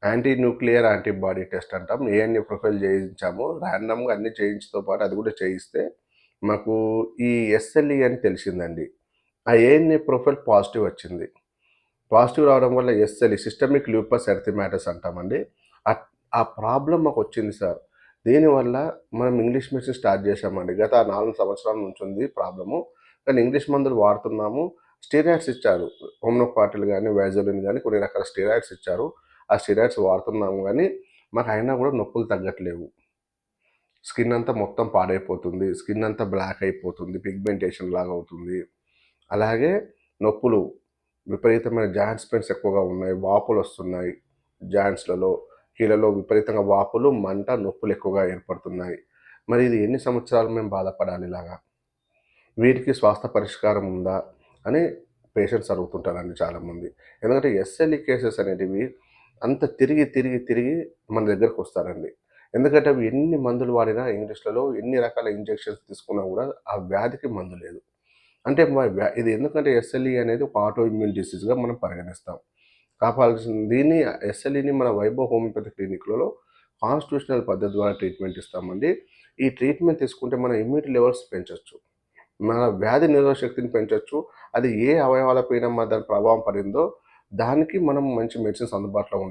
Anti nuclear antibody test అంటాం. ANA profile చేయించాము. ర్యాండమ్‌గా అన్నీ చేయించతో పాటు అది కూడా చేయిస్తే మాకు ఈ ఎస్ఎల్ఈ అని తెలిసిందండి. ఆ ఏఎన్ఏ ప్రొఫైల్ పాజిటివ్ వచ్చింది. పాజిటివ్ రావడం వల్ల ఎస్ఎల్ఈ సిస్టమిక్ లూపస్ ఎరిథెమాటస్ అంటామండి. అట్ ఆ ప్రాబ్లమ్ మాకొచ్చింది సార్. దీనివల్ల మనం ఇంగ్లీష్ మెడిసిన్ స్టార్ట్ చేశామండి. గత 4 సంవత్సరాల నుంచి ఉంది ప్రాబ్లము. కానీ ఇంగ్లీష్ మందులు వాడుతున్నాము. స్టెరాయిడ్స్ ఇచ్చారు. హోమియోపతిలు గాని, వైజోలిన్ గాని కొన్ని రకాల స్టెరాయిడ్స్ ఇచ్చారు. ఆ స్టెరాయిడ్స్ వాడుతున్నాము గానీ, మాకయినా కూడా నొప్పులు తగ్గట్లేవు. స్కిన్ అంతా మొత్తం పాడైపోతుంది. స్కిన్ అంతా బ్లాక్ అయిపోతుంది. పిగ్మెంటేషన్ లాగా అవుతుంది. అలాగే నొప్పులు విపరీతమైన జాయింట్స్ పెయిన్స్ ఎక్కువగా ఉన్నాయి. వాపులొస్తున్నాయి జాయింట్స్‌లలో, కీళ్ళలో విపరీతంగా వాపులు, మంట, నొప్పులు ఎక్కువగా ఏర్పడుతున్నాయి. మరి ఇది ఎన్ని సంవత్సరాలు మేము బాధపడాలి ఇలాగా? వీటికి స్వాస్థ్య పరిష్కారం ఉందా? అని పేషెంట్స్ అడుగుతుంటారండి చాలామంది. ఎందుకంటే ఎస్ఎల్ఈ కేసెస్ అనేటివి అంత తిరిగి, తిరిగి, తిరిగి మన దగ్గరకొస్తారండి. ఎందుకంటే అవి ఎన్ని మందులు వాడినా ఇంగ్లీష్‌లలో ఎన్ని రకాల ఇంజెక్షన్స్ తీసుకున్నా గూడా ఆ వ్యాధికి మందు లేదు. అంటే ఇది ఎందుకంటే ఎస్ఎల్ఈ అనేది ఒక ఆటో ఇమ్యూన్ డిసీజ్‌గా మనం పరిగణిస్తాం. కాపాడాల్సిన దీన్ని ఎస్ఎల్ఈని మన వైభవ్ హోమియోపతి క్లినిక్‌లలో కాన్స్టిట్యూషనల్ పద్ధతి ద్వారా ట్రీట్మెంట్ ఇస్తామండి. ఈ ట్రీట్మెంట్ తీసుకుంటే మన ఇమ్యూనిటీ లెవెల్స్ పెంచొచ్చు. మన వ్యాధి నిరోధక శక్తిని పెంచొచ్చు. అది ఏ అవయవాలపైన దాని ప్రభావం పడిందో దానికి మనం మంచి మెడిసిన్స్ అందుబాటులో ఉంటాయి.